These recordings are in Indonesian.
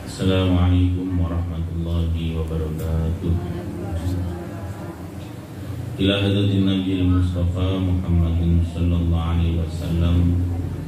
Assalamualaikum warahmatullahi wabarakatuh. Ila hadratin Nabi Mustafa Muhammadin sallallahu alaihi wasallam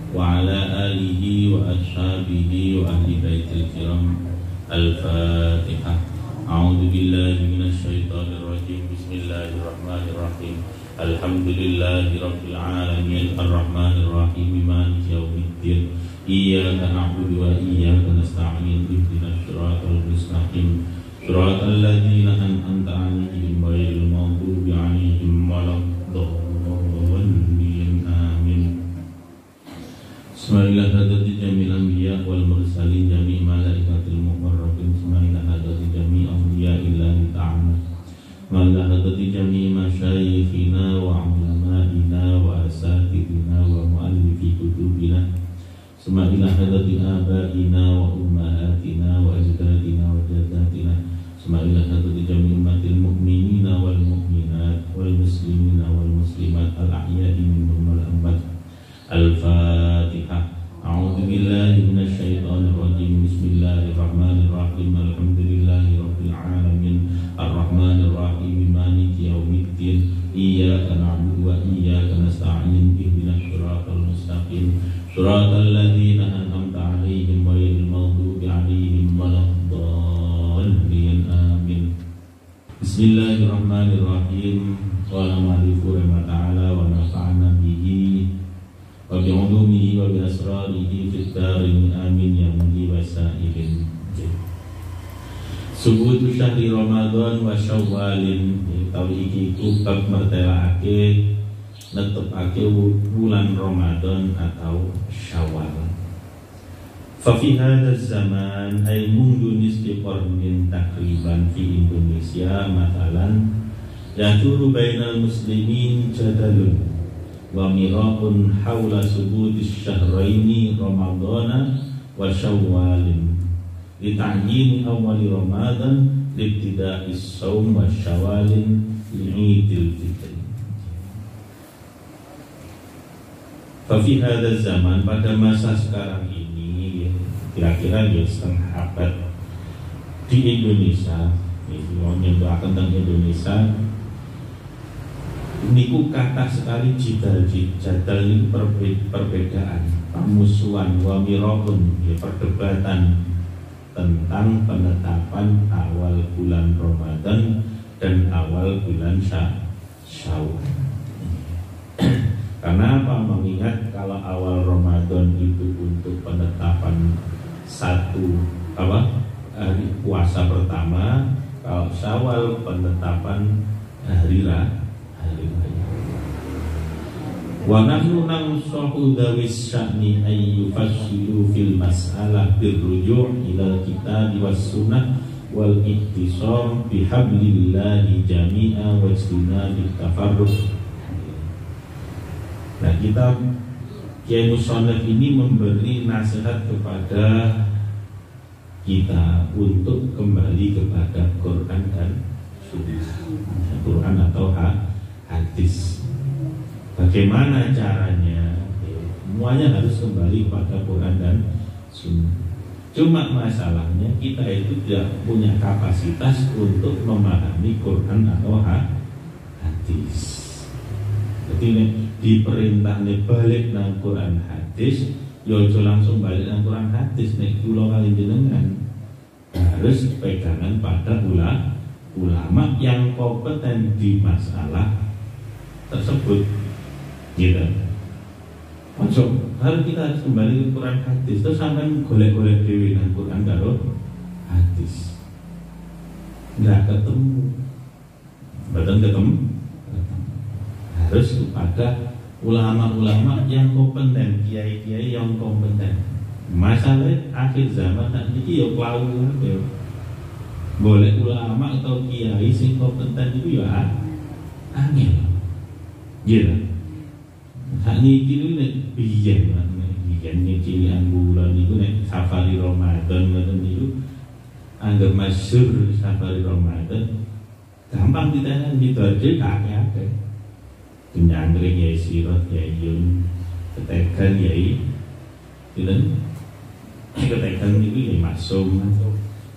wa ala alihi wa ashabihi wa ahli baitil kiram. Al-Fatihah. A'udzu billahi minasy syaithanir rajim. Bismillahirrahmanirrahim. Alhamdulillahi rabbil alamin arrahmanir rahim maliki yaumiddin. Iyyaka na'budu wa iyyaka nasta'in ihdinas siratal mustaqim siratal ladzina an'amta 'alaihim ghairil maghdubi 'alaihim waladdallin. Amin. Bismillah hadrati jamil anbiya wal mursalin jami' malaikatil muqarrabin. Bismillah hadrati jami' awliya'illahi ta'ala. Bismillah hadrati jami' masyayikhina wa 'ulama'ina wa asatidina wa mu'allifi kutubina. Bismillah hadrati abaina wa ummahatina wa ajdadina wa jaddatina. Bismillah hadrati jami' ummatil mu'minina wal mu'minat wal muslimina wal muslimat al ahya'i minhum wal amwat. Al-Fatihah. A'udzu billahi minasy syaithanir rajim. Bismillahirrahmanirrahim. Alhamdulillahi rabbil alamin arrahmanir rahim maliki yaumiddin. Iyyaka na'budu wa iyyaka nasta'in ihdinas siratal mustaqim siratal ladzina an'amta 'alaihim ghairil maghdubi 'alaihim waladdallin. Amin. Bismillahirrahmanirrahim. Wa na'rifu ma ta'ala wa nafa'na bihi wa bi'ulumihi wa bi asrarihi fid darin. Amin ya muli wasailin. Subutu syahri Ramadan wa Syawalin. Tahu iki iku bab mertelaake netepake bulan Ramadan atau Syawal. Fa fi hadzal zaman ay mundu nisfi qarnin takriban fi Indonesia matalan yaduru bainal muslimin jadalun wa mira'un haula subutis syahraini Ramadana wa Syawalin li ta'yin awwali Ramadan libtida'is shaum wa Syawalin li'idil fitri. Fafi hadzal zaman, pada masa sekarang ini kira-kira ya setengah abad di Indonesia, menyentuh tentang Indonesia niku kata sekali jadal ini perbedaan, permusuhan, wa miraun ya perdebatan tentang penetapan awal bulan Ramadan dan awal bulan Syawal. Karena apa? Mengingat kalau awal Ramadan itu untuk penetapan satu hari puasa pertama, kalau Syawal penetapan hari raya. Wa nahnu nansahu dawis sya'ni ay yufassilu fil mas'alah birruju' ila kitab was sunnah wal ihtisam bihablillahi jami'a wa ijtinabit tafarruq. Nah, kita Kiai Musonef ini memberi nasihat kepada kita untuk kembali kepada Quran dan Sunnah, Quran atau hadis. Bagaimana caranya? Semuanya harus kembali kepada Quran dan Sunnah. Cuma masalahnya kita itu tidak punya kapasitas untuk memahami Quran atau hadis. Jadi diperintah balik nang Quran hadis, yo langsung balik nang Quran hadis. Nek kula kali jenengan harus pegangan pada ulama yang kompeten di masalah tersebut. Gitu. Masuk, harus kita harus kembali ke Quran hadis. Terus sampai golek-golek dewi nang Quran karo hadis. Nggak ketemu. Betul ketemu. Harus kepada ulama-ulama yang kompeten, kiai-kiai yang kompeten. Masalah akhir zaman tak niki ya klawu ya. Boleh ulama atau kiai sing kompeten itu ya angel. Gitu. Saat niki nek biyen cilian bulan niku nek safari Ramadan ngoten niku anggap masyhur safari Ramadan. Gampang ditenan didorje kakek. Penyangkring yai sirot yai yun ketekan yai gitu ketegang niku ya Maksum,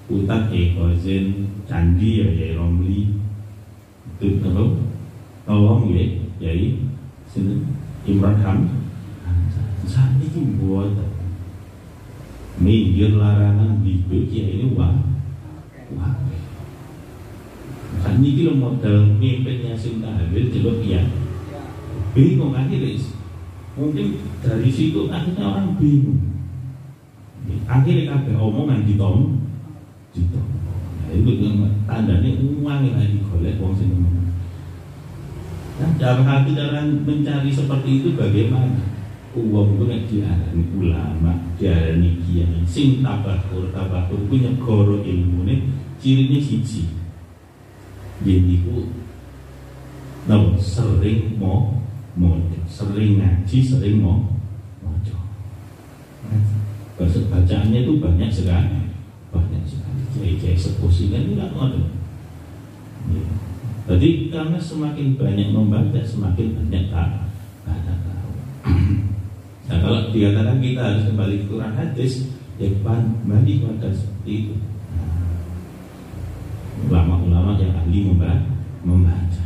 Utat ya Khazin, Candi ya Romli. Itu kalau tolong ya Yai sinten Imran Hamzah. Saat ini buat minggir larangan bibit ya ini wah. Saat ini modal mimpinnya Sinta Habil coba ya bingung akhirnya. Mungkin dari situ akhirnya orang bingung. Akhirnya kabeh omongan ditom. Nah, itu tandanya uang yang lagi golek wong sing ngomong. Nah, cara mencari seperti itu bagaimana? Uang itu nek diarani ulama, diarani kiai, sing tabakur ku nyegoro ilmune, cirine siji. Yen iku napa sering sering ngaji, sering maca. Bacaannya itu banyak sekali. Kiai-kiai sepuh kan tidak ada. Jadi karena semakin banyak membaca, semakin banyak tahu. Nah kalau dikatakan kita harus kembali ke Quran hadis, ya kembali pada seperti itu. Ulama-ulama yang ahli membaca.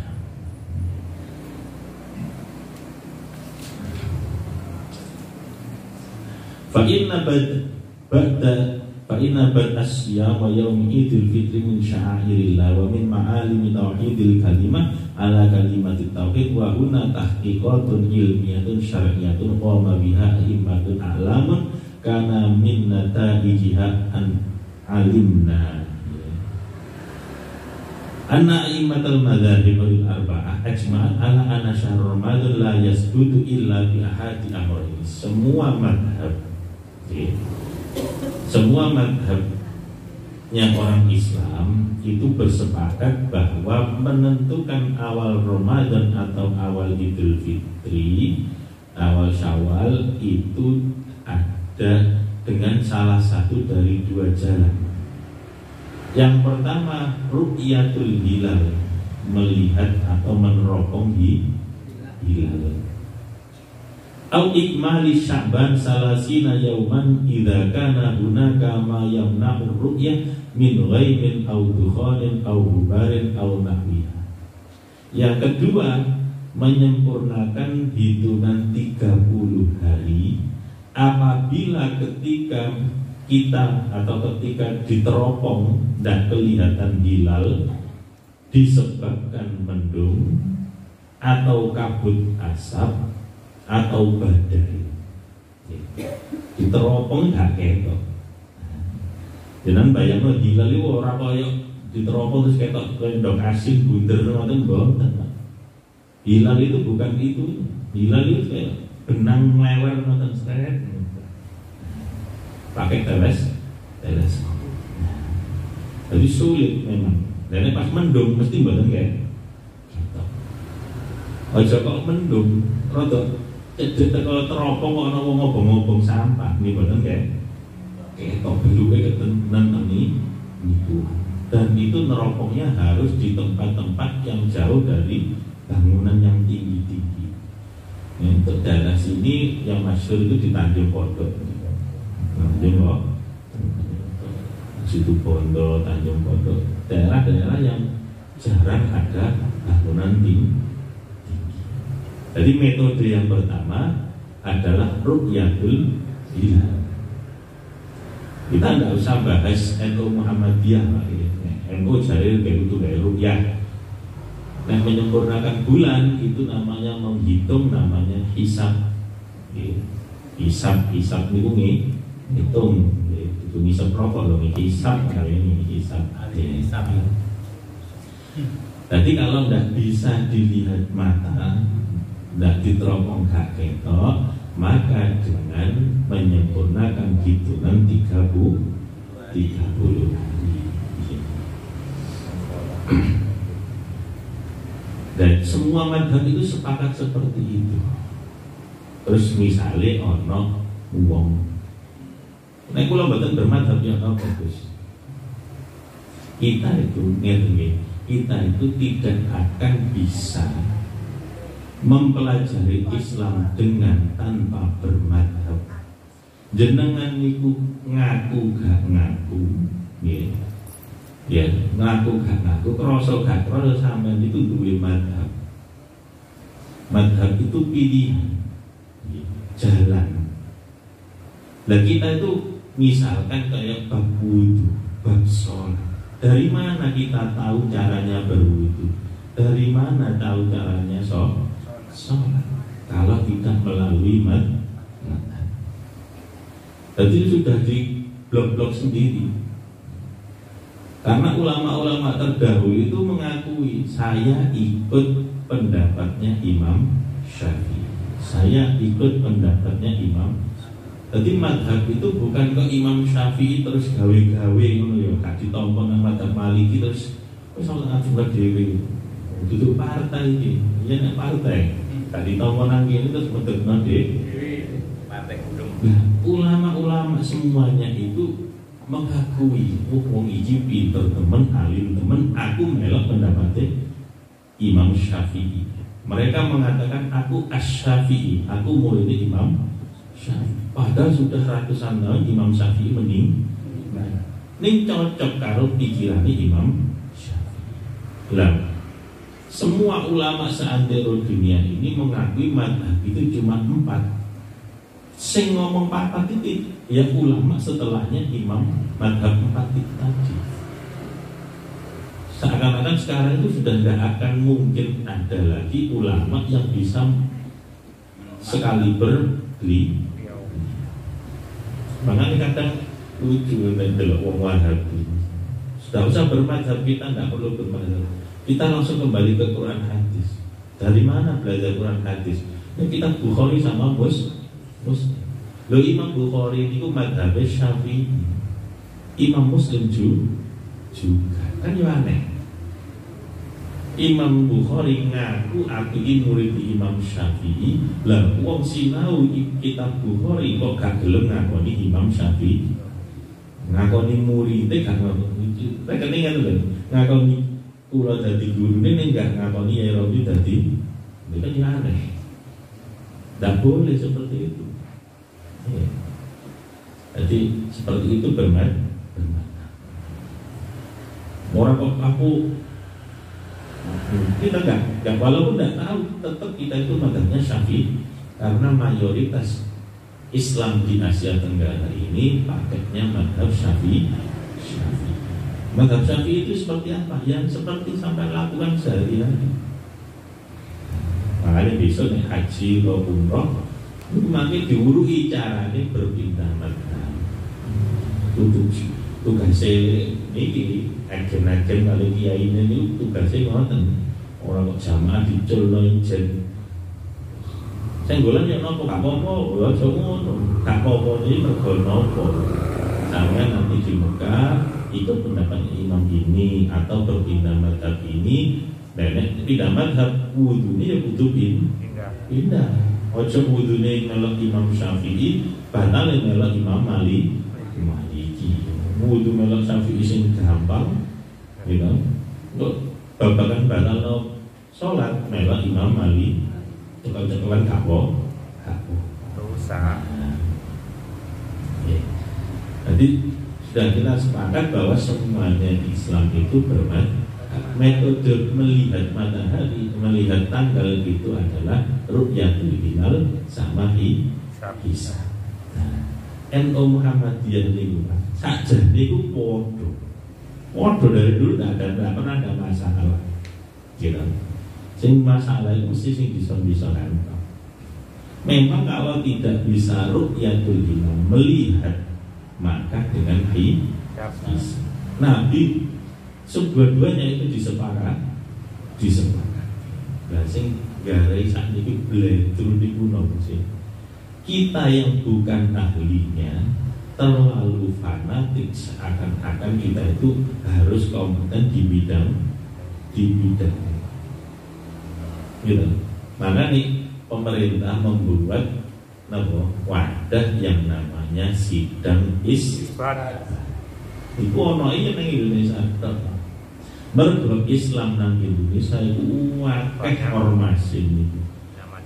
Fa'inna ba'asya wa yawmi idul fitri min sya'airillah wa min ma'alimi tauhidil kalimah ala kalimatit tauhid wa huna tahqiqatun ilmiyatun syar'iyatun qama biha immatun a'lamun kana min nata'ijiha an alimna anna immatul madzhabul arba'ah ajma'an ala anna syahr ramadan la yasbutu illa bi ahadi amrayn. Semua madhabnya orang Islam itu bersepakat bahwa menentukan awal Ramadan atau awal Idul Fitri, awal Syawal itu ada dengan salah satu dari dua jalan. Yang pertama ru'yatul hilal, melihat atau meneropong hilal. Au ikmali Sya'ban salasina yauman idza kana hunaka ma yamna'u ru'yah min ghaimin au dukhanin au hubarin au nahwiha. Yang kedua, menyempurnakan hitungan 30 hari apabila ketika kita atau ketika diteropong dan kelihatan hilal disebabkan mendung atau kabut asap atau badai. Diteropong gak ketok. Jangan bayangno hilal itu ora kaya diteropong terus ketok endok asin bunder ngoten mboten. Hilal itu bukan itu. Hilal itu kayak benang lewer ngoten sret. Pakai teleskop. Jadi sulit memang. Dan pas mendung mesti mboten kayak ketok. Aja kok mendung rada cedek kalau teropong kok ana wong ngobong-ngobong sampah nih boten kayak ketok beluke ketenten niku. Dan itu neropongnya harus di tempat-tempat yang jauh dari bangunan yang tinggi-tinggi. Untuk daerah sini yang masyhur itu di Tanjung Pondok. Situ Bondo, Tanjung Pondok, daerah-daerah yang jarang ada bangunan tinggi. Jadi metode yang pertama adalah ru'yatul hilal. Kita tidak usah bahas NU Muhammadiyah, NU jahil kayak itu kayak ru'yah. Nah, menyempurnakan bulan itu namanya menghitung, namanya hisab. Hisab niku hitung, itu hisab rokok loh, hisab ini hisab. Jadi kalau tidak bisa dilihat mata, tidak diteropong gak ketok, maka dengan menyempurnakan hitungan 30 hari. Dan semua madhab itu sepakat seperti itu. Terus misalnya ono wong, nek kula mboten bermadhab ya apa Gus. Kita itu tidak akan bisa mempelajari Islam dengan tanpa bermadhab. jenengan niku ngaku gak ngaku, ya ngaku gak ngaku, krasa gak krasa sampean itu duwe madhab. Madhab itu pilihan, jalan. Nah kita itu misalkan kayak bab wudu, bab sholat. Dari mana kita tahu caranya berwudu? Dari mana tahu caranya sholat? Kalau kita melalui madhab. Jadi sudah di blok-blok sendiri. Karena ulama-ulama terdahulu itu mengakui saya ikut pendapatnya Imam Syafi'i. Saya ikut pendapatnya Imam. Jadi madhab itu bukan ke Imam Syafi'i terus gawe-gawe ngono ya, gak ditampa nang madhab Maliki terus wis ora ngaji dhewe. Duduk partai iki, ya nek partai. Gak ditampa nang kene terus medhekno dhewe. Partai gunung. Nah, ulama-ulama semuanya itu mengakui wong iki pinter temen, alim temen, aku melok pendapatnya Imam Syafi'i. Mereka mengatakan aku Asy-Syafi'i, aku muridnya Imam Syafi'i. Padahal sudah ratusan tahun Imam Syafi'i meninggal. Ini cocok karo pikirannya Imam Syafi'i. Lah, semua ulama seantero dunia ini mengakui madhab itu cuma 4. Sing ngomong 4 itu ya ulama setelahnya Imam madhab 4 itu tadi. Seakan-akan sekarang itu sudah tidak akan mungkin ada lagi ulama yang bisa sekali beli. Makanya kadang lucu mendelok wong Wahabi. Sudah usah bermadhab, kita tidak perlu bermadhab. Kita langsung kembali ke Quran hadis. Dari mana belajar Quran hadis? Ya kita Bukhari sama Muslim. Loh Imam Bukhari itu madhabnya Syafi'i, Imam Muslim juga. Kan ya aneh. Imam Bukhari ngaku aku ini murid Imam Syafi'i. Lah wong sinau kitab Bukhari kok gak gelem ngakoni Imam Syafi'i. Ngakoni muridé gak ngakoni. Nek ketingan lho, ngakoni kula dadi gurune ning gak ngakoni ya Rawi dadi. Itu kan ya aneh. Tidak boleh seperti itu. Ya. Jadi seperti itu bermakna. Orang kok aku kita enggak walaupun tidak tahu, tetap kita itu madhabnya Syafi'i karena mayoritas Islam di Asia Tenggara ini paketnya madhab Syafi'i. Madhab Syafi'i itu seperti apa? Yang seperti sampai lakukan sehari-hari. Makanya besok nih haji atau umroh itu makin diuruhi caranya berpindah madhab. Tugasnya ini agen-agen kali kiai ini tugasnya ngoten. Orang kok jamaah diculno ijen. Senggolan yang nopo gak apa-apa, ya ngono. Gak apa-apa iki mergo nopo. Sampeyan nanti di Mekah ikut pendapat imam ini atau berpindah madhab ini. Nenek pindah madhab wudune ya kudu pindah. Ojo wudune melok Imam Syafi'i, batal melok Imam Maliki. Wudu melok Syafi'i sing gampang, gitu. Untuk babakan batal sholat melok Imam Maliki, cekel-cekelan kapo. Dosa. Jadi sudah kita sepakat bahwa semuanya Islam itu bermadhab. Metode melihat matahari, melihat tanggal itu adalah ru'yatul hilal sama hisab. NU Muhammadiyah niku saja niku podo dari dulu tidak pernah ada masalah, gitu. Sing masalah itu mesti sing bisa nantang. Memang kalau tidak bisa ru'yatul hilal melihat, maka dengan hisab. Nabi kedua-duanya itu disepakat. Lah sing garai sak niki bledru niku nopo sih? Kita yang bukan ahlinya terlalu fanatik seakan-akan kita itu harus kompeten di bidang gitu. Maka nih pemerintah membuat wadah yang namanya sidang isbat. Iku ono iki ning Indonesia tok. Mergo Islam nang Indonesia itu akeh ormas ini.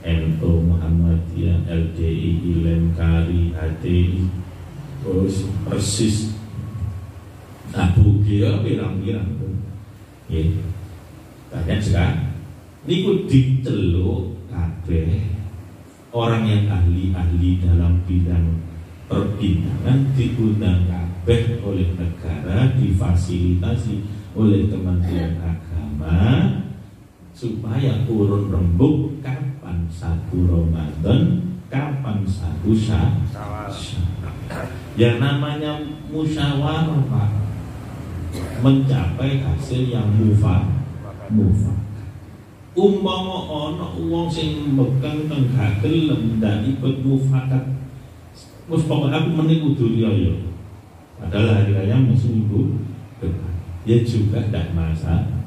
NU, Muhammadiyah, LDI, ILEM, KARI, HTI, terus persis Abu Gea pirang-pirang pun banyak sekali. Niku diceluk kabeh orang yang ahli-ahli dalam bidang perbintangan diundang kabeh oleh negara, difasilitasi oleh Kementerian Agama supaya urun rembuk kapan 1 Ramadan, kapan 1 Syawal. Yang namanya musyawarah Pak, mencapai hasil yang mufakat. Umpama ana wong sing megang teng gak gelem ndak ikut mufakat, wis pokoke aku meneh kudu riya. Padahal hari raya masih minggu depan. Ya juga ndak masalah.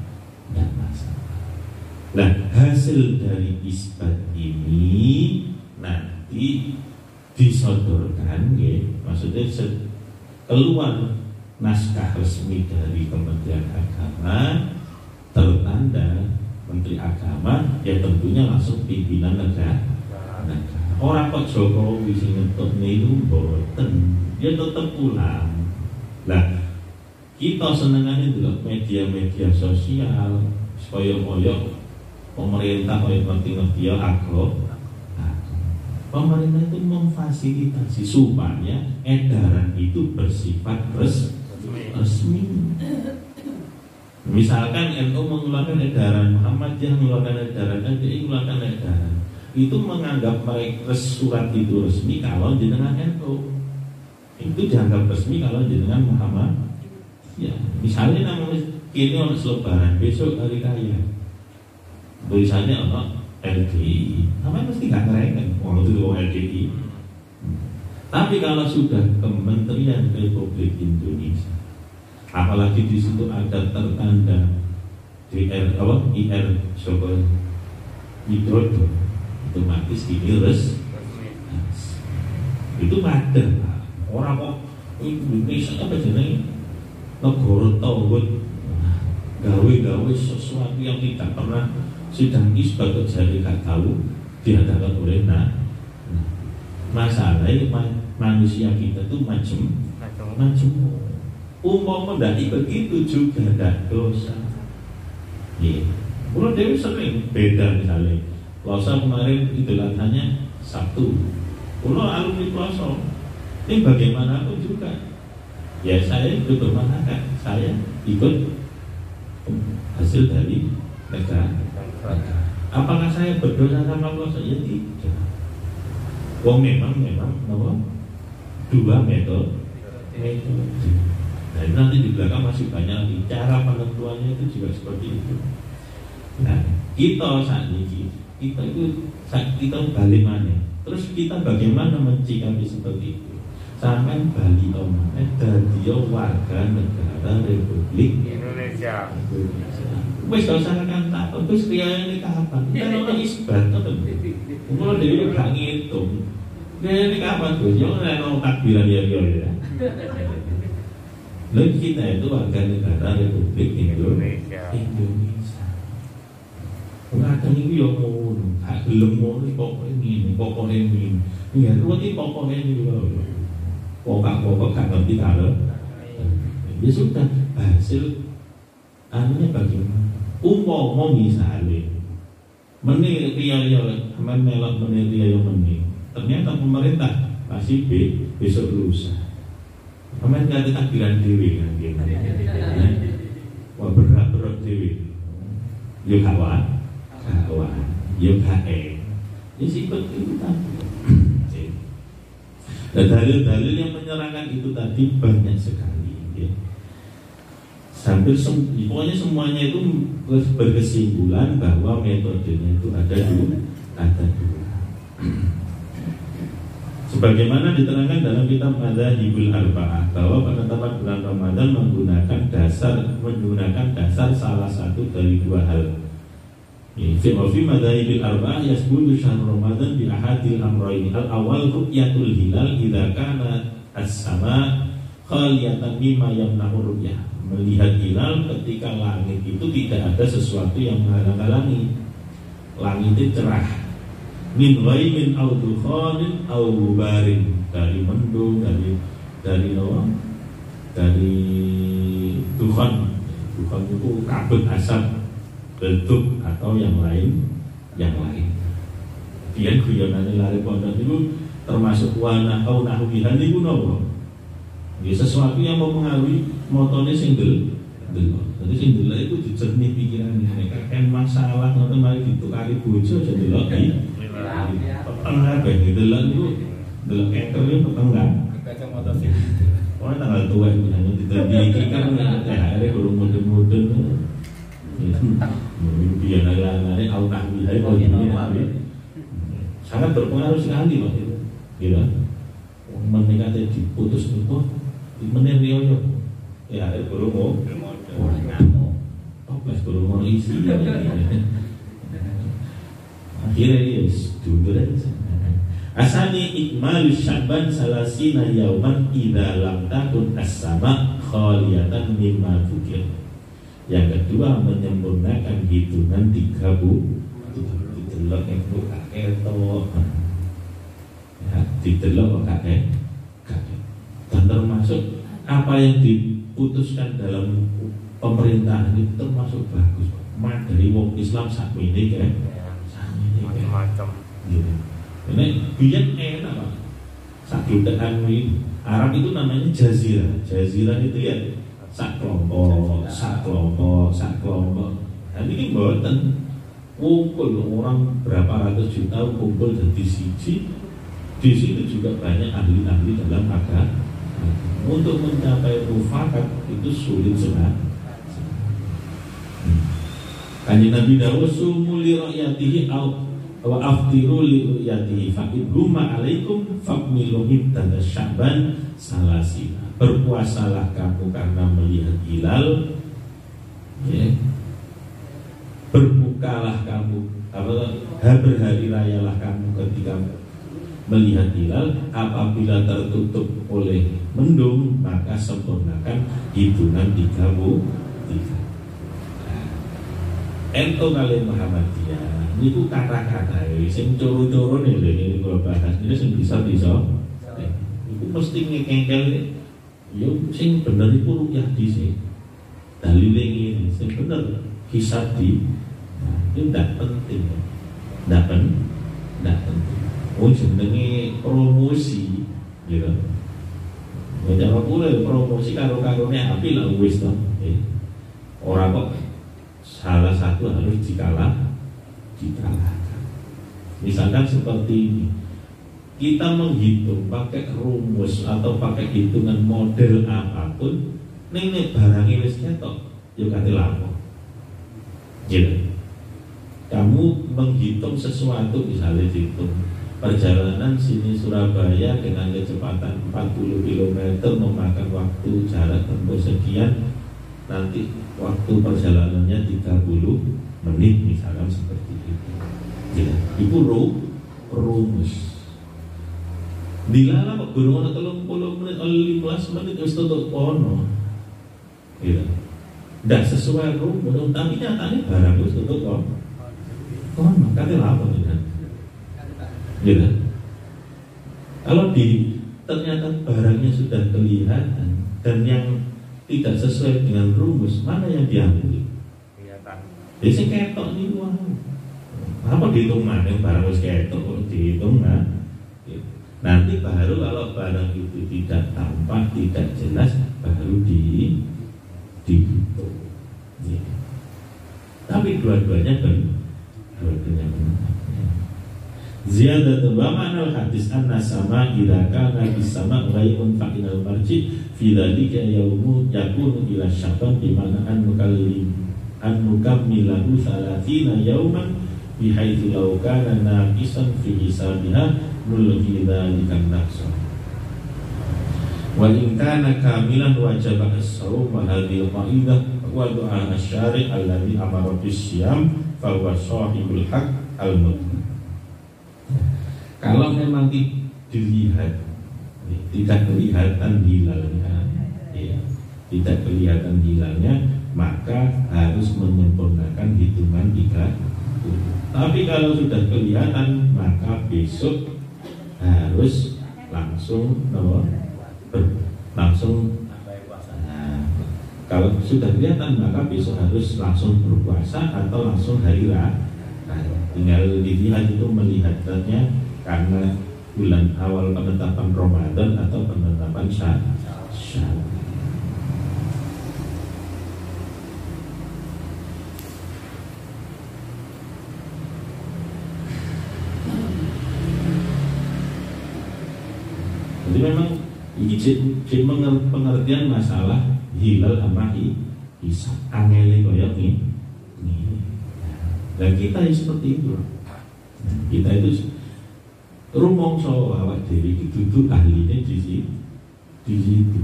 Nah, hasil dari isbat ini nanti disodorkan ya, maksudnya keluar naskah resmi dari Kementerian Agama tertanda Menteri Agama, ya tentunya langsung pimpinan negara. Orang kok Jokowi sing ngetut niku mboten, ya tetep pulang. Lah, kita senengane delok media-media sosial supaya koyo pemerintah koyo ngerti-ngerti ya agama. Pemerintah itu memfasilitasi supaya edaran itu bersifat resmi. Misalkan NU mengeluarkan edaran, Muhammadiyah mengeluarkan edaran, LDI mengeluarkan edaran, itu menganggap mereka surat itu resmi kalau jenengan NU, itu dianggap resmi kalau jenengan Muhammad. Ya, misalnya namanya kini orang selebaran, besok hari raya, tulisannya orang LDI, namanya mesti nggak ngereken, waktu itu LDI. Tapi kalau sudah Kementerian Republik Indonesia, apalagi di situ ada tertanda IR Joko Widodo, otomatis ini itu ada orang kok Indonesia apa jenenge negara tawud gawe sesuatu yang tidak pernah sidang isbat jadi gak tahu dihadapan oleh masalahnya manusia kita tuh macam umpama tidak begitu juga tidak dosa. Kalau Dewi sering beda misalnya. Puasa kemarin Idul Adhanya Sabtu. Kalau alumni puasa, ini bagaimanapun juga. Ya saya ikut bermasyarakat, saya ikut hasil dari negara. Apakah saya berdosa sama puasa? Ya tidak. Memang dua metode. Nah, nanti di belakang masih banyak lagi cara penentuannya itu juga seperti itu. Nah, kita saat ini kita balik mana? Terus kita bagaimana mencikapi seperti itu? Sampai Bali omane dadi warga negara Republik Indonesia. Wis gak usah kan tak, wis riyane kapan? Kita ora isbat to. Ngono dhewe gak ngitung. Riyane kapan Gus? Yo ora takbiran ya. Lalu kita itu warga negara Republik Indonesia. Kadang itu yang mau, belum mau pokoknya ini. Ya, pokoknya ini pokok gak ngerti kalau. Ya sudah, hasil anunya bagaimana? Umpama misalnya, ternyata pemerintah masih besok lusa. Aman kata takbiran dewi kan gitu. Wah berat dewi. Yo kawan, yo kae. Ya sifat itu tadi. Dan dalil-dalil yang menyerangkan itu tadi banyak sekali. Ya. Pokoknya semuanya itu berkesimpulan bahwa metodenya itu ada dua. Sebagaimana diterangkan dalam kitab Madzhabul Arba'ah bahwa penetapan bulan Ramadan menggunakan dasar salah satu dari dua hal. Fi Madzhabul Arba'ah yasbutu syahr Ramadan bi ahadil amrayn. Al-awwal ru'yatul hilal idza kana as-sama khaliyatan mimma yamna'u ru'yah. Melihat hilal ketika langit itu tidak ada sesuatu yang menghalang-halangi. Langit itu cerah. min ghaimin aw dukhanin aw gubarin, dari mendung, dari dukhan. Dukhan itu kabut asap, bentuk atau yang lain. Biyen guyonane lare pondok niku termasuk wana au nahwihan niku napa? Ya sesuatu yang mempengaruhi motone sing delok. Jadi sing delok iku dijernih pikirane. Nek kan masalah ngoten mari ditukari bojo aja delok iki. Tengah bae delok niku delok kekernya petengah. Kacamata sing. Oh tanggal tua itu hanya ditandiki kan THR kurang mudun-mudun. Biar lari-lari au nahwihan kok ini sangat berpengaruh sekali Pak itu. Gitu. Menikah diputus itu menen riyo. Ya, burung toples burung isi. Akhirnya dia duduk aja. Asani ikmalu Sya'ban salasina yauman idza lam takun as-sama khaliyatan mimma dzukir. Yang kedua menyempurnakan hitungan 3 bulan. Didelok itu ketok. Ya, didelok kakek. Dan termasuk apa yang diputuskan dalam pemerintahan itu termasuk bagus. Mak dari wong Islam sak ini kan. Macam-macam. Gitu. Ini biyen enak Pak. Sakitan ini Arab itu namanya jazirah. Jazirah itu ya sak kelompok. Nah ini mboten kumpul orang berapa ratus juta kumpul jadi siji. Di situ juga banyak ahli-ahli dalam agama. Untuk mencapai mufakat itu sulit sekali. Kanjeng Nabi dawuh sumu li ra'yatihi wa aftiru li ru'yatihi fa idhumma alaikum fakmilu ibtada Sya'ban salasina. Berpuasalah kamu karena melihat hilal, ya. Berbukalah kamu, berhari rayalah kamu ketika melihat hilal. Apabila tertutup oleh mendung, maka sempurnakan hitungan 33. Ento kalian Muhammadiyah niku kata-kata sing coro-coro nih ini kalau bahas ini sing bisa niku mesti ngekengkel yo sing bener iku rukyah dhisik. Dalile ngene sing bener hisab di itu ndak penting. Ndak penting. Oh jenenge promosi gitu. Jangan boleh promosi karo-karone apik lah wis to. Ora kok salah satu harus dikalahkan. Misalkan seperti ini, kita menghitung pakai rumus atau pakai hitungan model apapun, ning barangnya wis ketok, yo kate lapo. Gitu. Kamu menghitung sesuatu, misalnya hitung perjalanan sini Surabaya dengan kecepatan 40 km memakan waktu jarak tempuh sekian, nanti waktu perjalanannya 30 menit misalkan seperti itu. Ya, itu rumus. Dilala kok guru ana 30 menit, 15 menit wis tutup ono. Ya. Ndak sesuai rumus, tapi nyatanya barang wis tutup ono. Ono kate apa ya? Ya. Kalau ternyata barangnya sudah kelihatan dan yang tidak sesuai dengan rumus, mana yang diambil? Kelihatan. Biasanya ketok nih uang. Apa dihitung mana yang barang harus ketok? Dihitung nah. Nanti baru kalau barang itu tidak tampak, tidak jelas, baru dihitung. Ya. Tapi dua-duanya benar. Ziyadatun wa ma'nal hadis anna sama idza kana bis sama ghaibun fa inal marji fi dzalika yaumu yakunu ila Sya'ban bi mana an mukammilahu 30 yauman bi haitsu law kana naqisan fi hisabiha nulqi dzalika naqsa wa in kana kamilan wajaba as-sawm wa hadhihi qaidah wa du'a asy-syari' alladhi amara bis-siyam fa huwa shahibul haqq al-mutlaq. Kalau memang dilihat tidak kelihatan hilalnya, ya, tidak kelihatan hilalnya, maka harus menyempurnakan hitungan 30. Tapi kalau sudah kelihatan, maka besok harus langsung langsung. Nah, kalau sudah kelihatan maka besok harus langsung berpuasa atau langsung hari raya. Tinggal dilihat itu melihatnya karena bulan awal penetapan Ramadan atau penetapan Syawal. Jadi memang ini pengertian masalah hilal sama hisab angele koyok ini. Dan kita seperti itu. Kita itu rumongso awak dhewe iki dudu ahline di situ.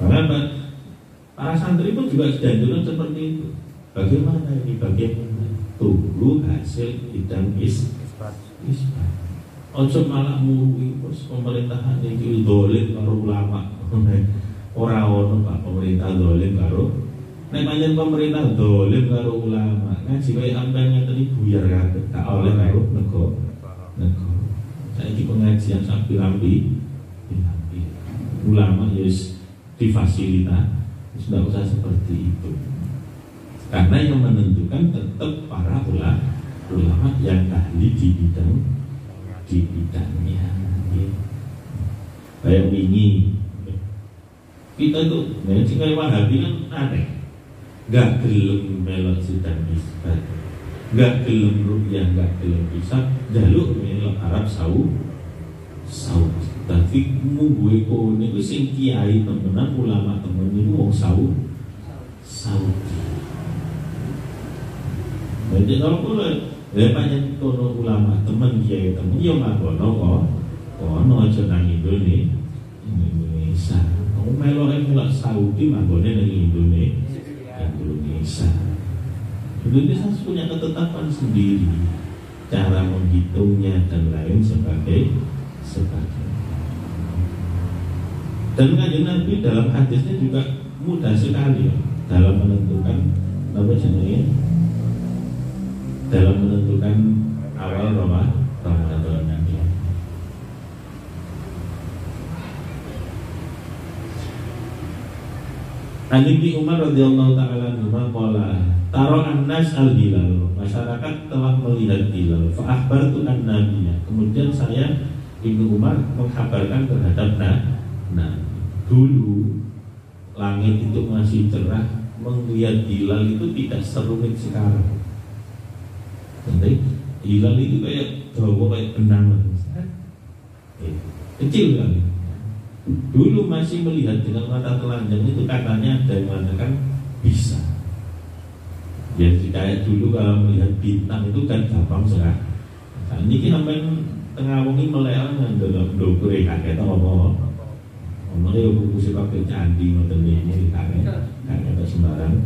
Karena para santri pun juga sedang seperti itu. Bagaimana ini? Bagaimana? Tunggu hasil bidang isbat. Ojo malah murui pemerintahan iki dolim karo ulama. Ora ono Pak pemerintah dolim karo nek pancen pemerintah dolim karo ulama. Ngaji wae amben ngeten iki buyar kabeh tak oleh karo negara. Saiki pengajian sak pirampi ulama yes difasilitasi, sudah usah seperti itu. Karena yang menentukan tetap para ulama yang ahli di bidangnya. Kayak ini kita tuh ngaji kayak Wahabi kan aneh, gak gelem melok sidang isbat, gak gelem rupiah, gak gelem hisab, jaluk melok Arab Saudi. Tapi munggu eko niku sing kiai temenan ulama temen niku wong Saudi. Jadi kalau boleh, banyak kono ulama temen kiai temen, yo makono kok, kono aja nang Indonesia. Kamu melok mulak Saudi magone nang Indonesia. Indonesia punya ketetapan sendiri, cara menghitungnya dan lain sebagainya. Dan Kanjeng Nabi dalam hadisnya juga mudah sekali ya, dalam menentukan dalam menentukan awal Ramadan. An Ibnu Umar radhiyallahu taala anhu qala taro an-nas al-hilal, masyarakat telah melihat hilal, fa akhbartu an-nabiyya, kemudian saya Ibnu Umar mengkabarkan terhadap dulu langit itu masih cerah, melihat hilal itu tidak serumit sekarang. Nanti hilal itu kayak dawa kayak benang kecil kan. Dulu masih melihat dengan mata telanjang itu katanya ada yang mengatakan bisa. Jadi kayak dulu kalau melihat bintang itu kan gampang sekali. Nah, ini sampai tengah wengi meleleh nang ndokure kakek to apa. Omongnya buku sih pakai candi ngoten iki kakek sembarang.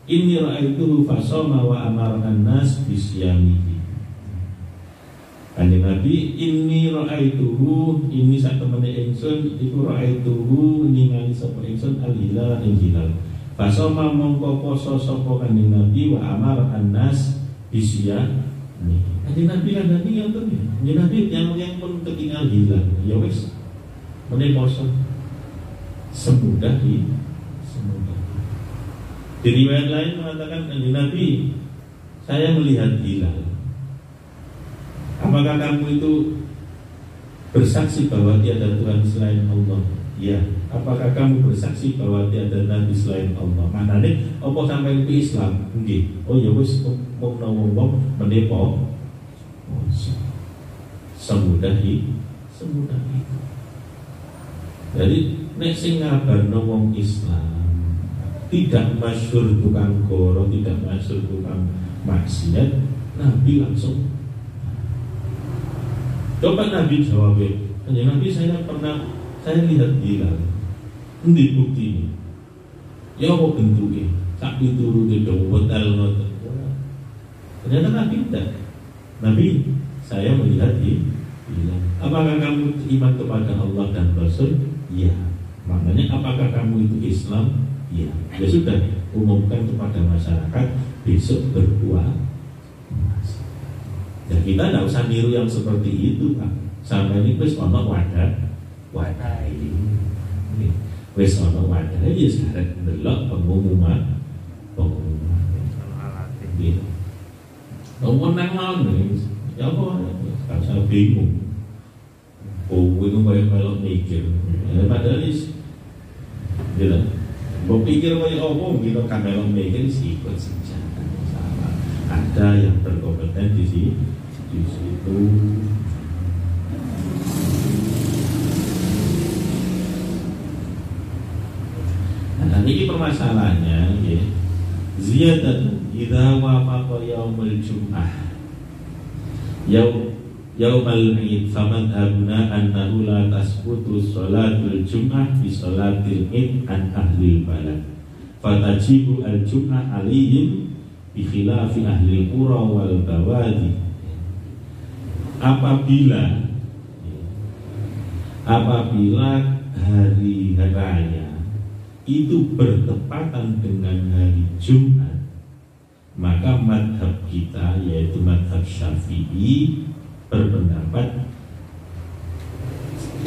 Inni ra'aitu fasoma wa amarkan nas bisyamihi. Kanjeng Nabi inni ra'aituhu, ini sak temene ingsun iku ra'aituhu ningali sapa ingsun al-hilal ing hilal. Fasoma mongko poso sapa Kanjeng Nabi wa amarkan nas bisyamihi. Kanjeng Nabi kan ngoten ya. Kanjeng Nabi yang pun ketinggal hilal, ya wis mene poso semudah. Di riwayat lain mengatakan Kanjeng Nabi, saya melihat hilal. Apakah kamu itu bersaksi bahwa tiada Tuhan selain Allah? Ya. Apakah kamu bersaksi bahwa tiada Nabi selain Allah? Maknanya, apa sampai ke Islam? Nggih. Oh ya wis wong menepo. Semudah itu. Jadi nek sing ngabarno wong Islam tidak masyhur tukang goro, tidak masyhur tukang maksiat, Nabi langsung. Coba Nabi jawab, Nabi saya lihat hilal. Endi buktinya? Ya apa bentuknya? Sak piturute dong wetal ngoten. Ternyata Nabi tidak. Nabi, saya melihat hilal. Apakah kamu iman kepada Allah dan Rasul? Ya. Maknanya apakah kamu itu Islam? Ya. Ya sudah, umumkan kepada masyarakat besok berpuasa. Ya kita tidak usah niru yang seperti itu, Pak. Sampai ini wis ono wadah ini. Wis ono wadah ya sekarang delok pengumuman. Gitu. Ngomong nang ya apa? Kalau saya bingung. Itu banyak melok mikir. Padahal is, gitu. Mau pikir banyak omong gitu kan melok mikir ikut saja. Salah. Ada yang berkompeten di situ. Nah, ini permasalahannya, ya. Ziyadatu idza wafaqa yaumul jum'ah yaumal id famadhabna annahu la tasbutu sholatul jum'ah bi sholatil id an ahlil balad fatajibu al jum'ah alaihim bi khilafi ahlil qura wal bawadi. Apabila hari raya itu bertepatan dengan hari Jumat, maka madhab kita yaitu madhab Syafi'i berpendapat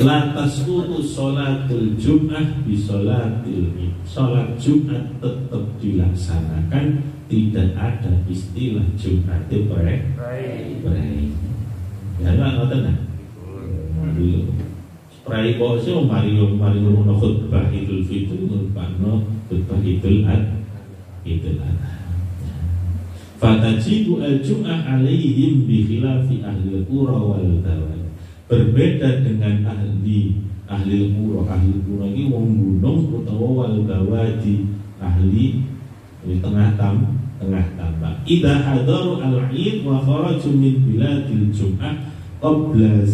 la tasqutu sholatul Jum'ah bi sholatil id. Sholat Jumat tetap dilaksanakan, tidak ada istilah Jumat itu prei. Ya lah ngoten nah. Prai bose mari ngono khutbah Idul Fitri ngurupano khutbah Idul Adha. Fatajibu al-jum'ah alaihim bi khilafi ahli qura wal bawad. Berbeda dengan ahli qura. Ahli qura iki wong gunung utawa wal bawadi, ahli di tengah tambak. Idza hadaru al-id wa kharaju min biladil jum'ah qabla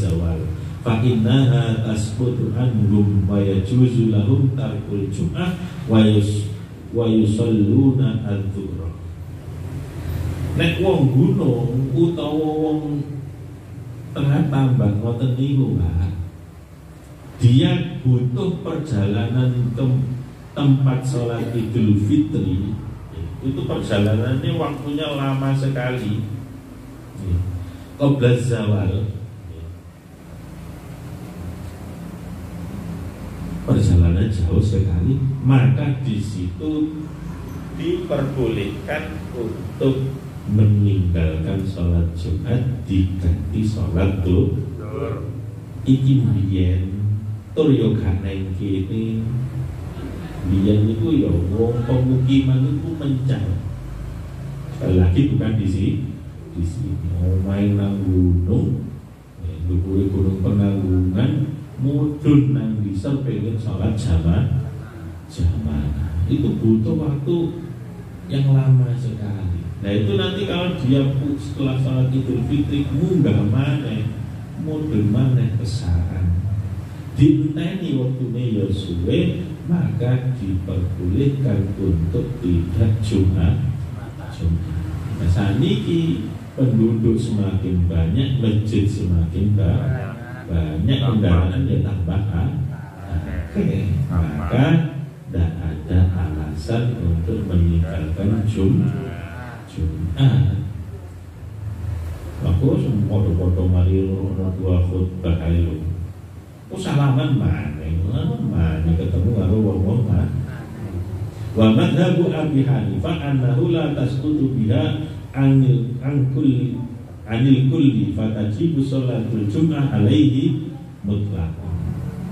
zawal fa innaha tasqutu anhum wa yajuzu lahum tarkul jum'ah wa yusalluna adz-dzuhra. Nek wong gunung utawa wong tengah tambak ngoten niku, Pak, dia butuh perjalanan ke tempat sholat Idul Fitri. Itu perjalanannya waktunya lama sekali. Qabla zawal, perjalanan jauh sekali, maka di situ diperbolehkan untuk meninggalkan sholat Jumat diganti sholat Duhur. Iki biyen tur yo gak nang kene. Biyen niku yo wong pemukiman niku mencar. Sekali lagi bukan di sini. Main nang gunung, dukure gunung Penanggungan, mudhun nang bisa pengen sholat jamaah. Itu butuh waktu yang lama sekali. Nah itu nanti kalau dia setelah sholat Idul Fitri munggah maneh, mudhun maneh kesaran, dienteni waktune ya suwe, maka diperbolehkan untuk tidak Jumat. Nah saniki penduduk semakin banyak, masjid semakin banyak, kendaraan ya tambah. Maka tidak ada alasan untuk meninggalkan Jumat. Aku semua foto mari orang tua khutbah ayo. Salaman mana ketemu karo wong-wong mah. Wa madhabu Abi Hanifah annahu la tasqutu biha anil kulli fatajibu sholatul jum'ah alaihi mutlaqan.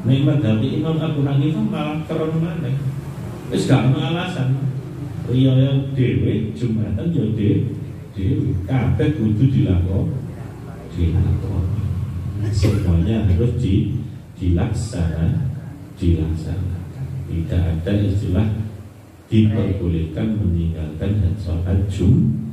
Nek madhab Imam Abu Hanifah malah keren maneh. Wis gak ono alasan. Riyaya dhewe Jumatan ya dhewe kabeh kudu dilakoni. Semuanya harus dilaksanakan. Tidak ada istilah diperbolehkan meninggalkan sholat Jumat.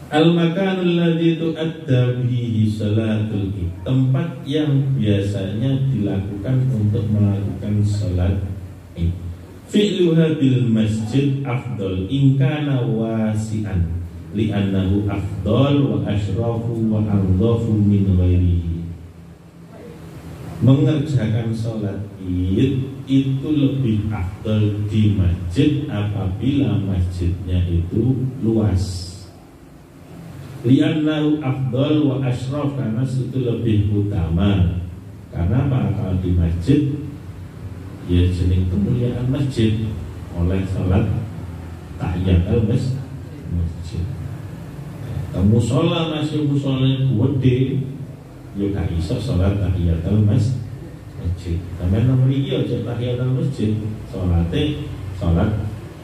Al-makanul ladzi tu'adda bihi salatul id, tempat yang biasanya dilakukan untuk melakukan salat id. Fi'luha bil masjid afdal in kana wasi'an li'annahu afdal wa asyrafu wa anzafu min ghairihi. mengerjakan sholat id itu lebih afdal di masjid apabila masjidnya itu luas. Li'annahu afdal wa asyraf, karena itu lebih utama. Karena apa? Kalau di masjid ya jenis kemuliaan masjid oleh sholat tahiyatul masjid. Kamu sholat masih musola gede, ya gak iso sholat tahiyatul masjid. Sampai nomor iki aja tahiyatul masjid, sholat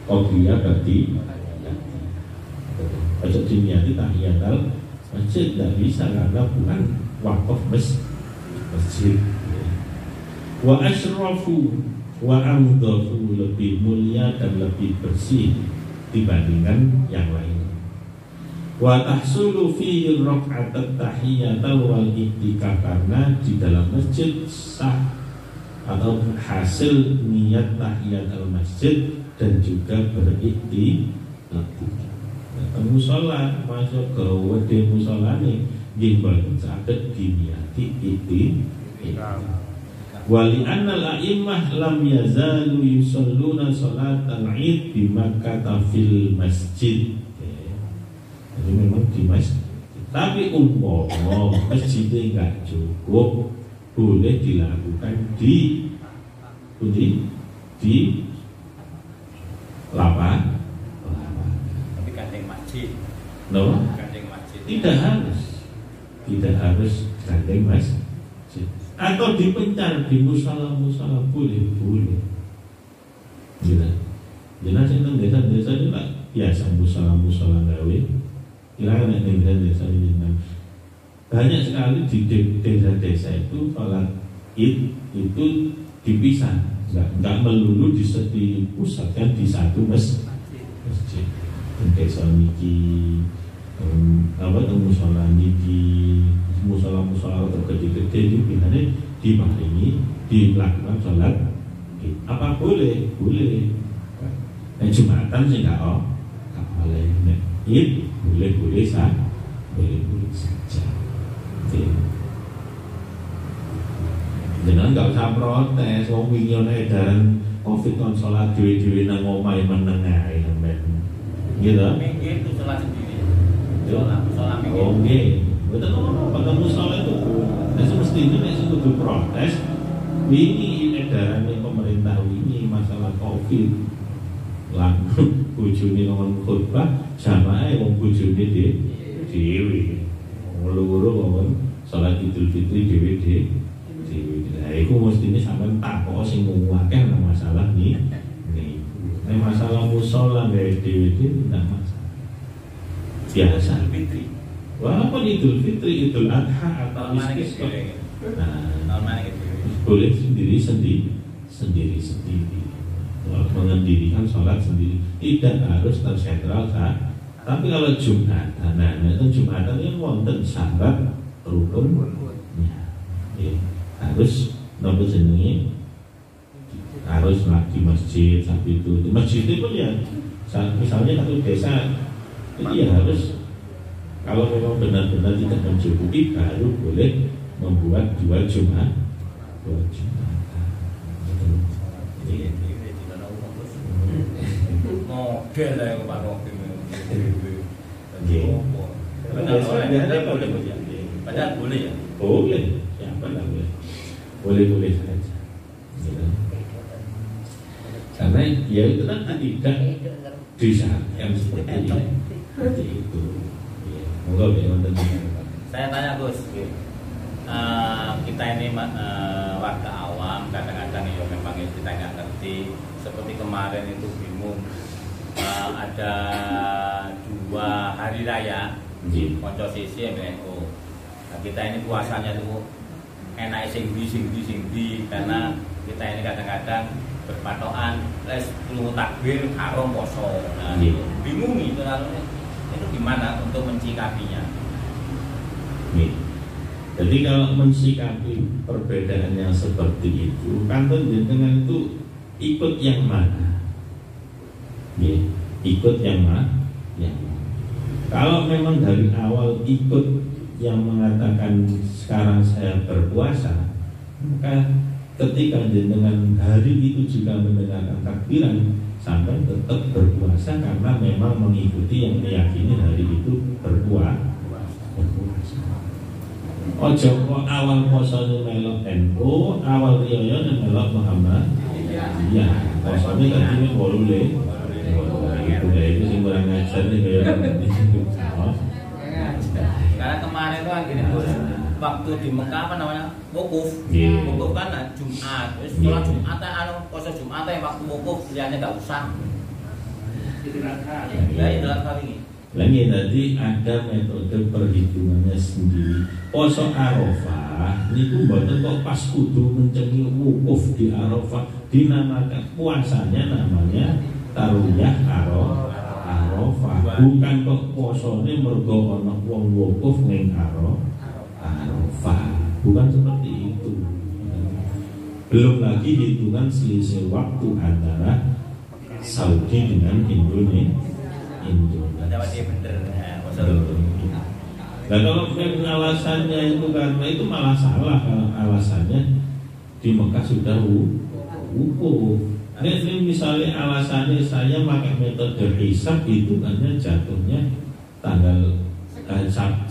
qobliyah berarti aja diniati tahiyatul masjid, tidak bisa karena bukan wakaf masjid. Wa asyrafu wa amdafu, lebih mulia dan lebih bersih dibandingkan yang lain. Wa tahsulu fihi raka'at tahiyatul wal iktikaf, karena di dalam masjid sah atau hasil niat tahiyatul masjid dan juga beriktikaf. Musola masuk ke wede musolane gimbal saged diniati iktikaf. Wali annal a'immah lam yazalu yusalluna salatal id bi Makkah fil masjid. Jadi memang di masjid. Tapi umpama masjidnya enggak cukup, boleh dilakukan di lapangan. Tapi gandeng masjid. No? Gandeng masjid. Tidak harus gandeng masjid. Atau dipencar di musola boleh. Gitu. Jelas tentang desa-desa itu tak biasa musola gawe. Kira-kira desa ini banyak sekali di desa-desa itu sholat id itu dipisah, nggak melulu dipusatkan di satu masjid. Desa niki musola niki, musola tergede-gede itu biasanya diparingi dilakukan sholat id. Apa boleh? Jumatan sih nggak boleh. Id boleh saja. Jangan nggak usah protes, wong wingi ana edaran Covid kon salat dhewe-dhewe nang omahe meneng ae sampean. Gitu. Mikir itu salat sendiri. Salat mikir. Oh nggih. Mboten ono ketemu salat itu. Nek semestine nek sing kudu protes wingi edaran pemerintah wingi masalah Covid. Lan bojone ngomong khotbah jamaah wong bojone dhewe. Loro ngomong salat Idul Fitri dhewe. Nah, itu mestinya sampai takut sing ngomongake nang masalah nih. Nek masalah musola gawe dhewe tidak masalah. Biasa Fitri. Walaupun Idul Fitri, Idul Adha atau Istisqa. Nah, boleh sendiri-sendiri. Mendirikan sholat sendiri, tidak harus tersentral kan. Tapi kalau Jumatan, itu Jumatan yang wonten syarat rukunnya, harus nomor jenenge harus di masjid. Sampai itu di masjid itu pun ya, misalnya satu desa itu ya harus, kalau memang benar-benar tidak mencukupi baru boleh membuat dua Jumatan. Model lah yang Pak Rocky. Padahal boleh ya? Boleh, siapa tak boleh? Boleh saja. Karena ya itu kan tidak di saat yang seperti itu. Moga bagaimana? Saya tanya Gus, kita ini warga awam, kadang-kadang ya memang kita nggak ngerti. Seperti kemarin itu bingung. Ada 2 hari raya Konco Sisi MNO. Nah, kita ini puasanya tuh enak sing di karena kita ini kadang-kadang berpatokan les lu takbir karo poso. Nah, bingung itu gimana untuk mencikapinya? Jadi kalau mensikapi perbedaan yang seperti itu, kantor jenengan itu ikut yang mana? Ikut yang mana? Kalau memang dari awal ikut yang mengatakan sekarang saya berpuasa, Maka ketika dengan hari itu juga mendengarkan takbiran, sampai tetap berpuasa karena memang mengikuti yang meyakini hari itu berpuasa. Ojo kok awal posone melok NU, awal riyaya melok Muhammad. Iya, posone tadi nek boleh. Itu itu sing kurang ngajar nih kayak. Karena kemarin tuh kan gini, waktu di Mekah apa namanya? Wukuf. Wukuf kan Jumat. Terus setelah Jumat puasa Jumat yang waktu wukuf lihatnya enggak usah. Ya, Idul Adha ini. Lagi tadi ada metode perhitungannya sendiri. Poso Arafah niku mboten kok pas kudu mencengi wukuf di Arafah, dinamakan puasanya namanya Tarwiyah Arafah. Bukan kok posone mergo ana wong wukuf ning Arafah. Bukan seperti itu. Belum lagi hitungan selisih waktu antara Saudi dengan Indonesia. Nah kalau alasannya itu karena itu malah salah. Kalau alasannya di Mekah sudah wukuf. Ini misalnya alasannya saya pakai metode hisab itu karena jatuhnya tanggal 9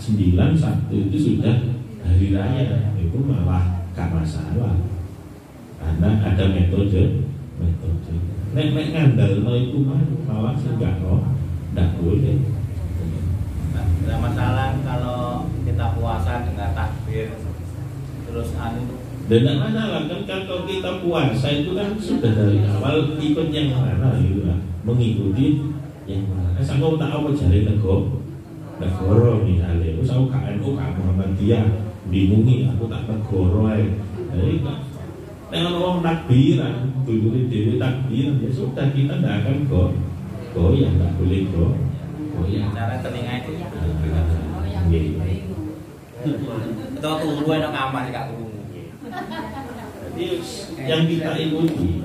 Sabtu itu sudah hari raya, itu malah gak masalah karena ada metode. Nek ngandalno itu malah enggak kok. Tidak boleh. Tidak masalah kalau kita puasa dengan takbir terus tidak masalah kan kalau kita puasa itu kan sudah dari awal ikut yang mana gitu lah, mengikuti yang mana. Saya tak apa jari negoro misalnya, saya KNU Muhammadiyah bingungi aku tak negoro aja. Jadi dengan orang takbiran, dulu dewi takbiran ya sudah kita tidak akan goyang, nggak boleh goyang. Cara telinga itu. Kita tunggu ada kamar nggak tunggu. Jadi yang kita ikuti,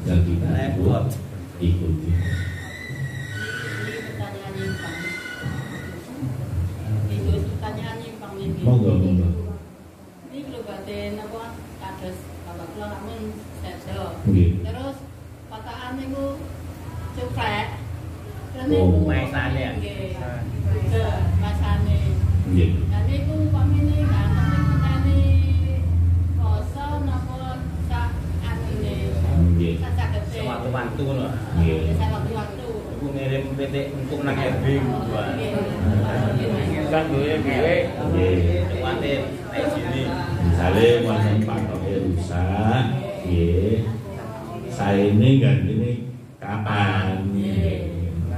yang kita ikuti. Monggo. Ini kalau batin apa kados bapak kula lamun sedo. Terus pataan niku cuprek. Maisane ya. Nggih. Masane. Nggih. Lah niku pamene nganten ngenteni poso napa sak anune. Nggih. Sak sagete. Sewaktu-waktu lho. Nggih. Sewaktu-waktu. Iku ngirim petik untuk nang Erbing. Nggih. Kan duwe dhewe. Nggih. Kuwatir nek sini. Misalnya wonten patoke rusak, nggih. Saene gantine kapan?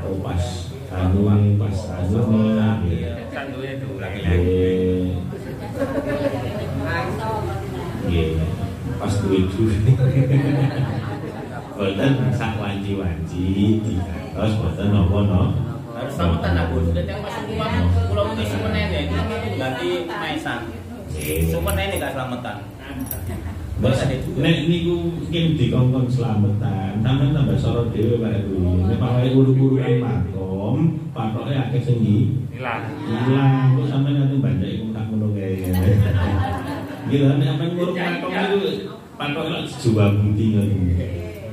Oh pas anu pas Kan duwe itu lagi. Nggih. Pas duwe duit. Boten sak wanci-wanci dikantos boten napa-napa. Harus sampetan aku sudah yang masuk rumah pulau ini semenen ya ganti maisan semenen ini gak selamatan nek niku mungkin dikongkon selamatan sampean tambah sorot dhewe Pak Guru nek pakai uru-uruan makom patoke akeh sing hilang kok sampean nanti banyak iku tak ngono kae gila nek sampean nguruk makom itu patoke lak jual budi ngono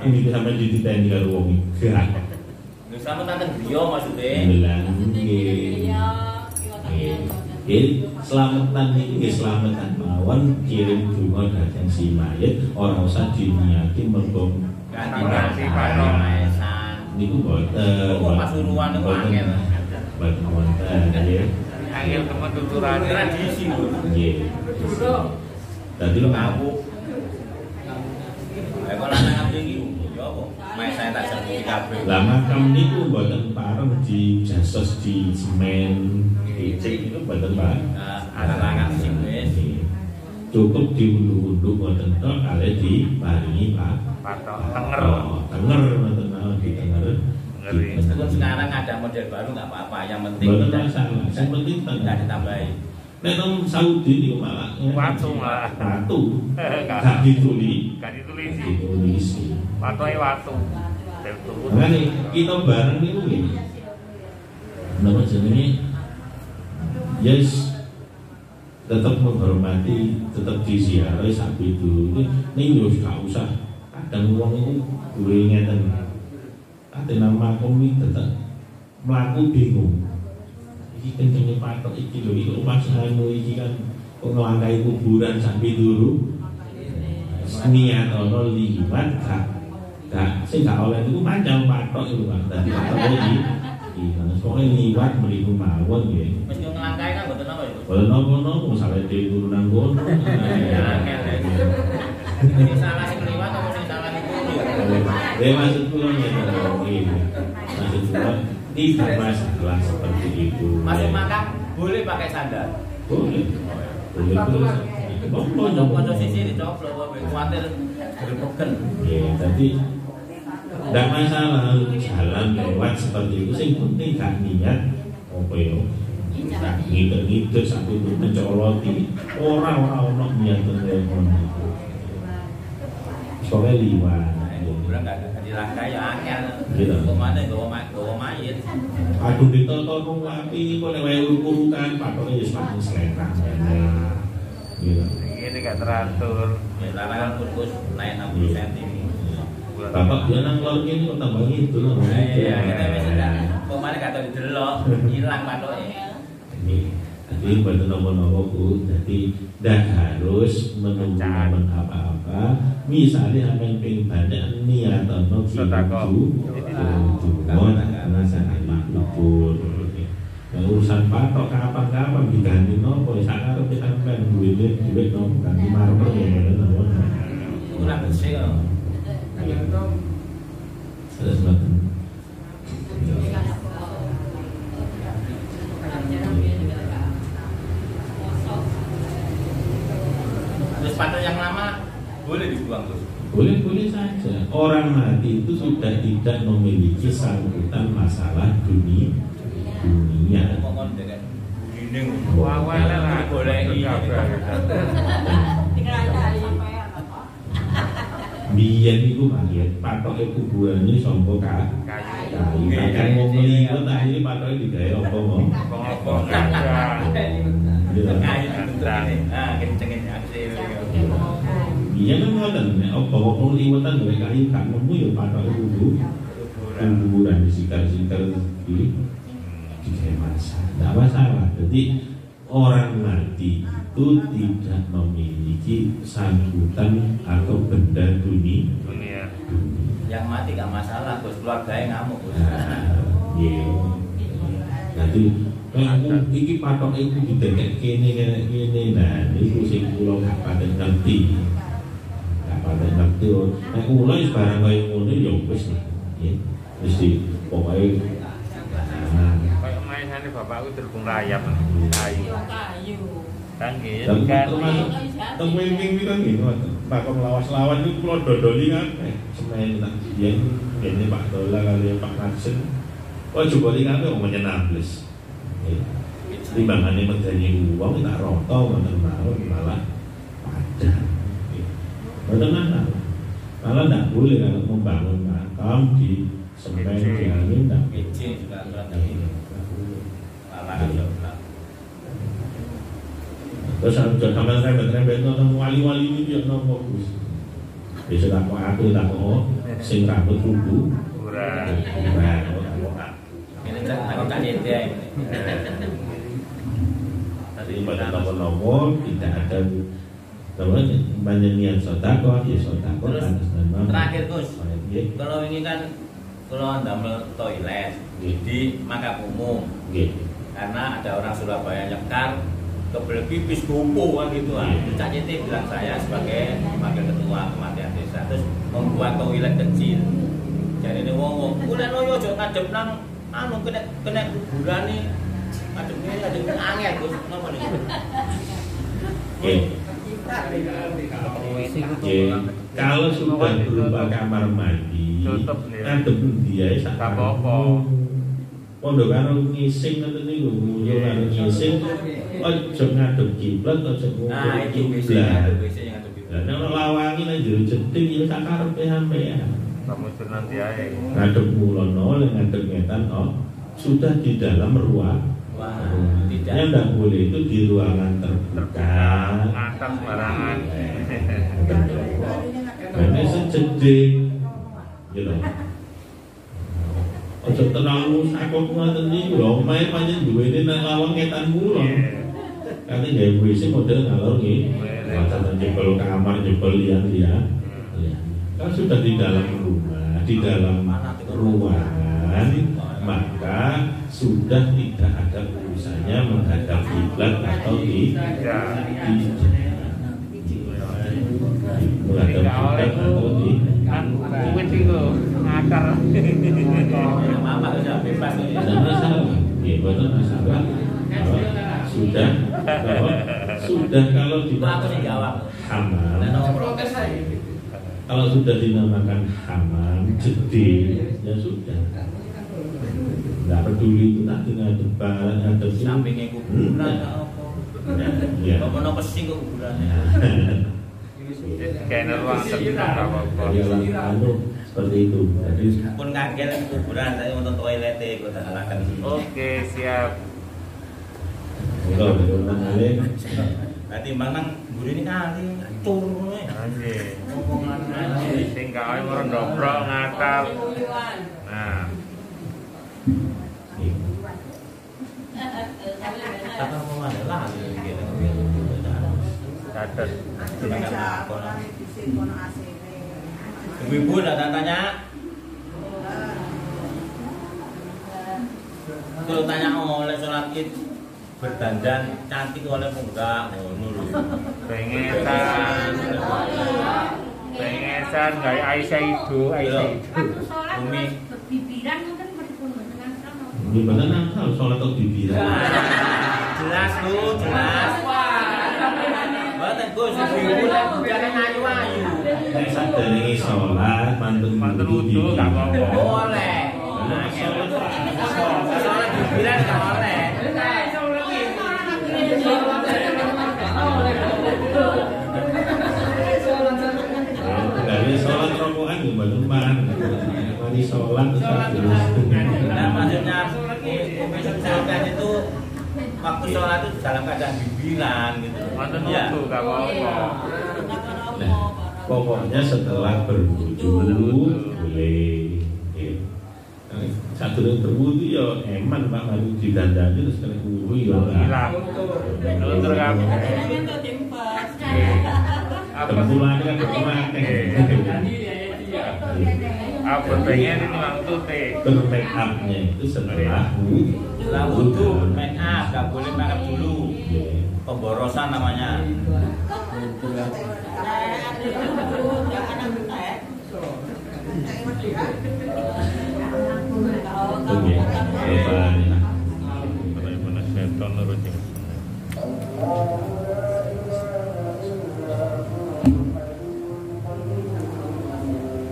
ini sampean dititeni karo wong iki sama tante Brio maksudnya. Selamatan ini selamatan mawon kirim bunga datang si mayit orang usah diniati mergo ganti maisan. Niku boten. Kok pasuruan niku angel. Boten wonten nggih. Angel temen tuturan tradisi lho. Nggih. Dadi lho ngabuk. Lah kok lanang abdi iki yo apa? Maisan tak seputi kabeh. Lah makam niku mboten pareng di jasos di semen dicek itu mboten Pak. Anak-anak sing wis cukup diunduh-unduh mboten tok kali diparingi Pak. Patok tenger. Tenger mboten mawon di tenger. Meskipun sekarang ada model baru nggak apa-apa, yang penting mboten masalah. Yang penting tidak ditambahi. Nek nang Saudi niku malah watu malah. Watu. Gak ditulis. Patoke watu. Makanya kita bareng niku nggih. Napa jenenge? Yes. tetap menghormati, tetap diziarahi sak itu. Ini yo gak usah kadang wong iku duwe ngeten. Ate nama aku iki tetep mlaku bingung. Iki kencenge patok iki lho iki pas anu iki kan kok nglangkai kuburan sak pituru. Niat ono liwat gak sing gak oleh iku panjang patok iku Pak. Dadi patok iki soalnya liwat mriku mawon nggih. Mesti nglangkai kan mboten apa ya? Boten napa-napa sampe dhewe nang kono. Ini salah sing liwat apa sing salah iku? Maksud kula ngene. Maksud kula tidak masalah seperti itu. Masuk makam boleh pakai sandal. Boleh. Boleh. Pojok sisi dicoplok wae kuwatir gerepeken. Ya, jadi tidak masalah jalan lewat seperti itu. Sing penting gak niat apa ya? Ngiter-ngiter sampai itu mencoloti. Orang ono niat telepon. Soalnya liwat. Kuburan gak dilangkai ya angel. Kemana gawa mayit. Aduh ditoto nung api kok lewat uruk-urukan patoknya ya semakin selera. Ini gak teratur. Ya larangan kurkus naik 60 cm. Bapak dia nang lor ini kok tambah gitu loh. Iya, kita bisa enggak. Kemana kata didelok, hilang patoknya. Jadi buat nopo-nopo Bu, jadi tidak harus menunggu apa-apa. Misalnya apa yang pengen banyak niat atau karena sangat makbul. Urusan patok kapan-kapan diganti nopo, sekarang kita kan duit nopo ganti marmer ya nopo. Kurang bersih kok. Terus banget. Terus patok yang lama boleh dibuang Gus? Boleh saja. Orang mati itu sudah tidak memiliki sangkutan masalah dunia. Ngomong dengan dinding. Wawale lah. Boleh iki. Biyen iku mangke patoke kuburan iki sangka kayu. Kan wong liwat akhire patoke digawe apa mau? Apa Kayu ini. Ah, kencengin aksi. Biyen kan ngoten nek apa wong liwatan gawe kayu kan nemu ya patoke kuburan disikar-sikar iki. Tidak masalah. Jadi orang mati itu tidak memiliki sangkutan atau benda dunia. Yang mati gak masalah, Gus. Keluarganya ngamuk, Gus. Iya. Jadi iki patok iku didekek kene. Nah, niku sing kula gak paten ngerti. Nek kula wis barang kaya ngono ya wis. Nggih. Wis pokoke ini bapakku terkung rayap kayu. Kan gitu kan. Teng-wing kan gitu. Pak lawas-lawan itu kula dodoli kan. Semen tak yen kene Pak Dola kali Pak Madsen. Oh jeboli kabeh wong menyenables. Timbangane medeni wong tak roto ngoten mawon malah padang. Mboten malah ndak boleh kalau membangun makam di semen diangin ndak izin juga ini. Terus sampai rembet-rembet nonton wali-wali ini dia nopo Gus. Bisa aku sing rambut kudu. Ora. Ini aku tak dia ini. Tadi pada nopo tidak ada namanya banyak niat sedekah ya sedekah atas nama. Terakhir Gus. Kalau ini kan kalau ndamel toilet di makam umum. Karena ada orang Surabaya nyekar kebelet pipis kupu kan gitu kan. Cak Citi bilang saya sebagai wakil ketua kematian desa terus membuat toilet kecil. Jadi ini wong udah noyo aja ngadep nang anu kena kuburan nih. Ngadep angel Gus ngono niku. Kalau sudah berupa kamar mandi, ngadep dia sak apa-apa. Pondok karo ngising ngoten niku, yo karo ngising. Ojo ngadep kiblat, ojo ngadep kiblat. Lah nek lawangi nang jero jeding ya sak karepe sampean. Kamu nanti ae. Ngadep mulono, ngadep ngetan sudah di dalam ruang Wah, tidak. Yang tidak boleh itu di ruangan terbuka. Ngantar sembarangan. Ini sejeding, gitu. Ojo terlalu sakok ngoten niku lho, omahe pancen duwene nang lawang ketan kula. Kate gawe WC model ngalor nggih. Macam jebol kamar, jebol liang-liang. Kan sudah di dalam rumah, di dalam ruangan, maka sudah tidak ada urusannya menghadap kiblat atau di menghadap kiblat atau di Kuwit itu ngakar. Mama sudah bebas ini. Ada masalah, ya betul masalah. Kalau dinamakan hamam, kalau sudah dinamakan hamam, jeding, ya sudah. Nggak peduli itu nanti ngadep barat, ngadep Sampingnya kuburan ya. apa no pesing kok kuburannya. Kayak ruang terbuka apa-apa. Seperti itu. Jadi Pun kaget kuburan saya untuk toilet kok tak alakan. Oke, siap. kalau berulang kali, Berarti manang guru ini kali turun Anjir. Sing gawe orang dobrok ngakal. Nah, apa mau ada lah gitu. catet. Ibu-ibu datang tanya. Tuh tanya oleh sholat id berdandan cantik oleh enggak ngono lho. Pengesan gawe Aisyah itu. Umi Bibiran mungkin meskipun dengan sama. gimana nakal sholat atau bibiran? jelas tuh jelas. Mboten Gus ibu lah bukan ayu-ayu. Nek sadurunge sholat mantun wudu gak apa-apa. Boleh. Nah, sholat bibiran gak boleh. Dari sholat rokokan gimana man? Mari sholat Nah, maksudnya misalkan itu waktu sholat itu dalam keadaan bibiran gitu. Mantan wudu gak apa-apa. Nah, pokoknya setelah berwudu boleh. Satu yang berwudu ya eman Pak mari didandani terus kena wudu ya. Hilang. Luntur kabeh. Itu timpas. Tempulan kan Apa pengen ini mang tute. bermake upnya itu setelah wudu make up gak boleh make up dulu. Pemborosan namanya. Benar-benar seton nurut ini.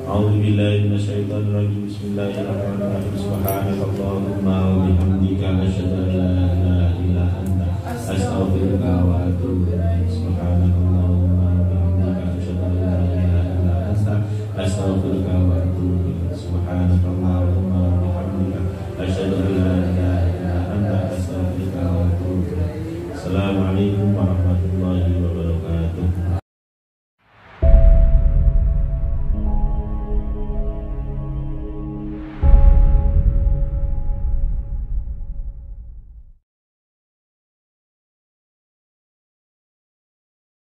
A'udzu billahi minasyaitonir rajim. Bismillahirrahmanirrahim. Subhanakallahumma wa bihamdika asyhadu an la ilaha illa anta astaghfiruka wa atubu ilaik. Subhanakallahumma wa bihamdika asyhadu an la ilaha illa anta astaghfiruka wa atubu ilaik. Subhanakallahumma wa bihamdika asyhadu an la ilaha illa anta astaghfiruka wa atubu ilaik. Assalamualaikum warahmatullahi wabarakatuh.